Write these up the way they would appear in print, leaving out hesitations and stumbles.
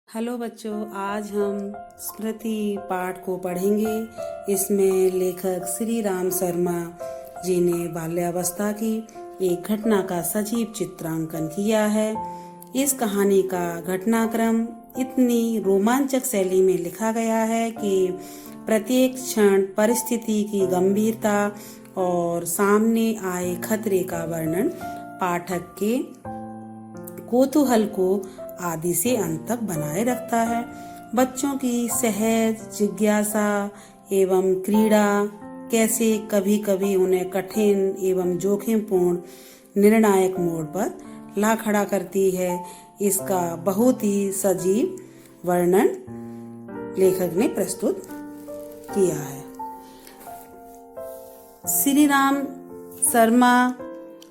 Hello बच्चों, आज हम स्मृति पाठ को पढ़ेंगे। इसमें लेखक श्री राम शर्मा जी ने बाल्यावस्था की एक घटना का सजीव चित्रांकन किया है। इस कहानी का घटनाक्रम इतनी रोमांचक शैली में लिखा गया है कि प्रत्येक क्षण परिस्थिति की गंभीरता और सामने आए खतरे का वर्णन पाठक के कौतूहल को आदि से अंत तक बनाए रखता है। बच्चों की सहज जिज्ञासा एवं क्रीड़ा कैसे कभी कभी उन्हें कठिन एवं जोखिमपूर्ण निर्णायक मोड़ पर ला खड़ा करती है, इसका बहुत ही सजीव वर्णन लेखक ने प्रस्तुत किया है। श्री राम शर्मा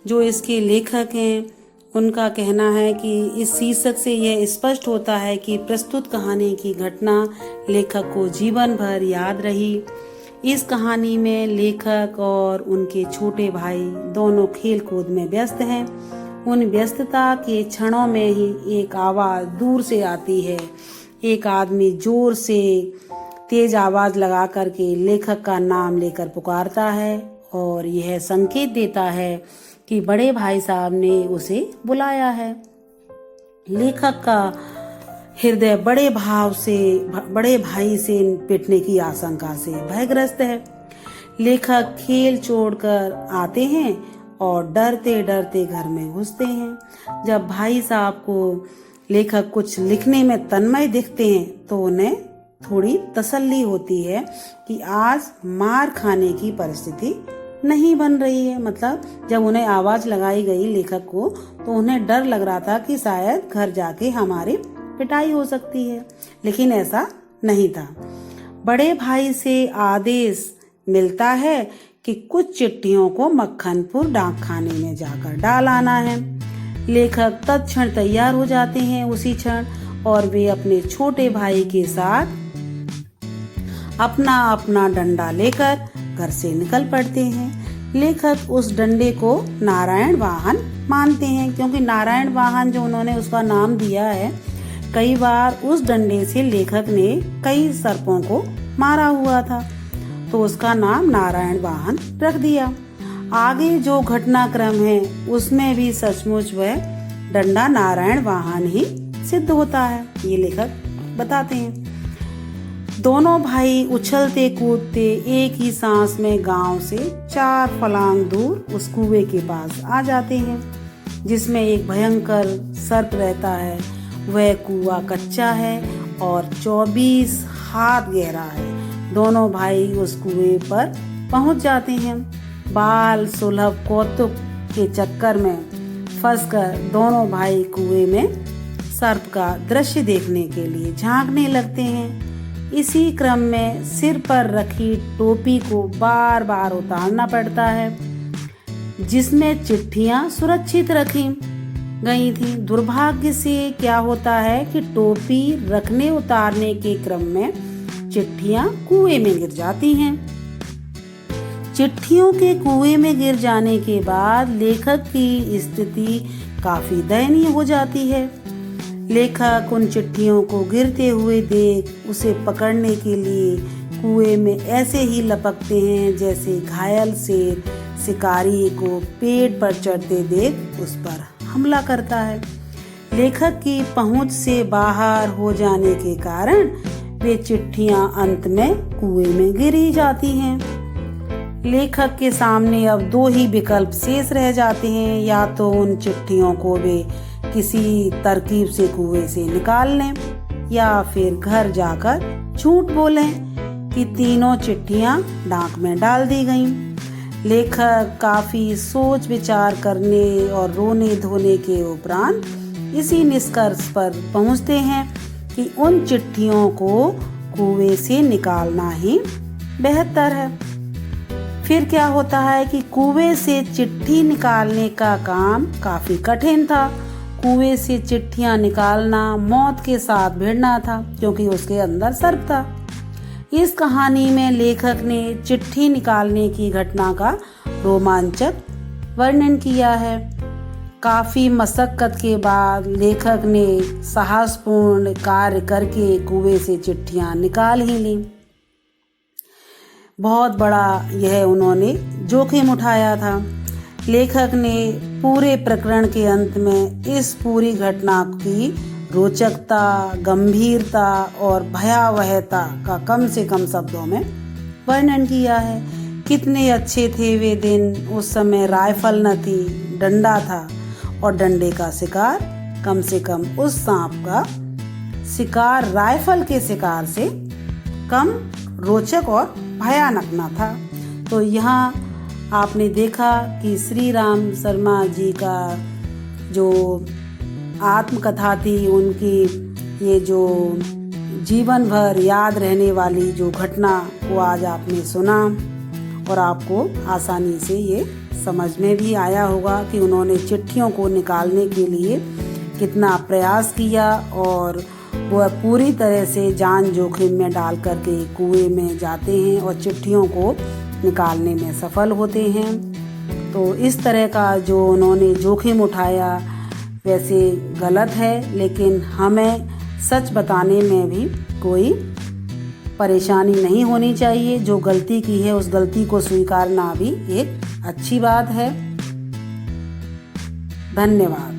जो इसके लेखक हैं, उनका कहना है कि इस शीर्षक से यह स्पष्ट होता है कि प्रस्तुत कहानी की घटना लेखक को जीवन भर याद रही। इस कहानी में लेखक और उनके छोटे भाई दोनों खेल कूद में व्यस्त हैं। उन व्यस्तता के क्षणों में ही एक आवाज दूर से आती है। एक आदमी जोर से तेज आवाज लगा करके लेखक का नाम लेकर पुकारता है और यह संकेत देता है कि बड़े भाई साहब ने उसे बुलाया है। लेखक का हृदय बड़े भाई से पिटने की आशंका से भयग्रस्त है। लेखक खेल छोड़कर आते हैं और डरते डरते घर में घुसते हैं। जब भाई साहब को लेखक कुछ लिखने में तन्मय दिखते हैं तो उन्हें थोड़ी तसल्ली होती है कि आज मार खाने की परिस्थिति नहीं बन रही है। मतलब जब उन्हें आवाज लगाई गई लेखक को तो उन्हें डर लग रहा था कि शायद घर जाके हमारी पिटाई हो सकती है, लेकिन ऐसा नहीं था। बड़े भाई से आदेश मिलता है कि कुछ चिट्ठियों को मक्खनपुर डाक खाने में जाकर डाल आना है। लेखक तत्क्षण तैयार हो जाते हैं उसी क्षण, और वे अपने छोटे भाई के साथ अपना अपना डंडा लेकर घर से निकल पड़ते हैं। लेखक उस डंडे को नारायण वाहन मानते हैं, क्योंकि नारायण वाहन जो उन्होंने उसका नाम दिया है, कई बार उस डंडे से लेखक ने कई सर्पों को मारा हुआ था, तो उसका नाम नारायण वाहन रख दिया। आगे जो घटनाक्रम है उसमें भी सचमुच वह डंडा नारायण वाहन ही सिद्ध होता है, ये लेखक बताते हैं। दोनों भाई उछलते कूदते एक ही सांस में गांव से 4 फलांग दूर उस कुएं के पास आ जाते हैं, जिसमें एक भयंकर सर्प रहता है। वह कुआं कच्चा है और 24 हाथ गहरा है। दोनों भाई उस कुएं पर पहुंच जाते हैं। बाल सुलभ कौतुक के चक्कर में फंसकर दोनों भाई कुएं में सर्प का दृश्य देखने के लिए झांकने लगते हैं। इसी क्रम में सिर पर रखी टोपी को बार बार उतारना पड़ता है, जिसमें चिट्ठियां सुरक्षित रखी गई थी। दुर्भाग्य से क्या होता है कि टोपी रखने उतारने के क्रम में चिट्ठियां कुएं में गिर जाती हैं। चिट्ठियों के कुएं में गिर जाने के बाद लेखक की स्थिति काफी दयनीय हो जाती है। लेखक उन चिट्ठियों को गिरते हुए देख उसे पकड़ने के लिए कुएं में ऐसे ही लपकते हैं जैसे घायल शेर शिकारी को पेड़ पर चढ़ते देख उस पर हमला करता है। लेखक की पहुंच से बाहर हो जाने के कारण वे चिट्ठियां अंत में कुएं में गिरी जाती हैं। लेखक के सामने अब 2 ही विकल्प शेष रह जाते हैं, या तो उन चिट्ठियों को वे किसी तरकीब से कुएं से निकाल लें, या फिर घर जाकर झूठ बोलें कि तीनों चिट्ठियां डाक में डाल दी गईं। लेखक काफी सोच विचार करने और रोने धोने के उपरांत इसी निष्कर्ष पर पहुंचते हैं कि उन चिट्ठियों को कुएं से निकालना ही बेहतर है। फिर क्या होता है कि कुएं से चिट्ठी निकालने का काम काफी कठिन था। कुएं से चिट्ठियां निकालना मौत के साथ भिड़ना था, क्योंकि उसके अंदर सर्प था। इस कहानी में लेखक ने चिट्ठी निकालने की घटना का रोमांचक वर्णन किया है। काफ़ी मशक्क़त के बाद लेखक ने साहसपूर्ण कार्य करके कुएं से चिट्ठियां निकाल ही लीं। बहुत बड़ा यह उन्होंने जोखिम उठाया था। लेखक ने पूरे प्रकरण के अंत में इस पूरी घटना की रोचकता, गंभीरता और भयावहता का कम से कम शब्दों में वर्णन किया है। कितने अच्छे थे वे दिन। उस समय राइफल न थी, डंडा था और डंडे का शिकार कम से कम उस सांप का शिकार राइफल के शिकार से कम रोचक और भयानक न था। तो यहाँ आपने देखा कि श्री राम शर्मा जी का जो आत्मकथा थी, उनकी ये जो जीवन भर याद रहने वाली जो घटना को आज आपने सुना और आपको आसानी से ये समझ में भी आया होगा कि उन्होंने चिट्ठियों को निकालने के लिए कितना प्रयास किया और वह पूरी तरह से जान जोखिम में डाल करके कुएं में जाते हैं और चिट्ठियों को निकालने में सफल होते हैं। तो इस तरह का जो उन्होंने जोखिम उठाया वैसे गलत है, लेकिन हमें सच बताने में भी कोई परेशानी नहीं होनी चाहिए। जो गलती की है उस गलती को स्वीकारना भी एक अच्छी बात है। धन्यवाद।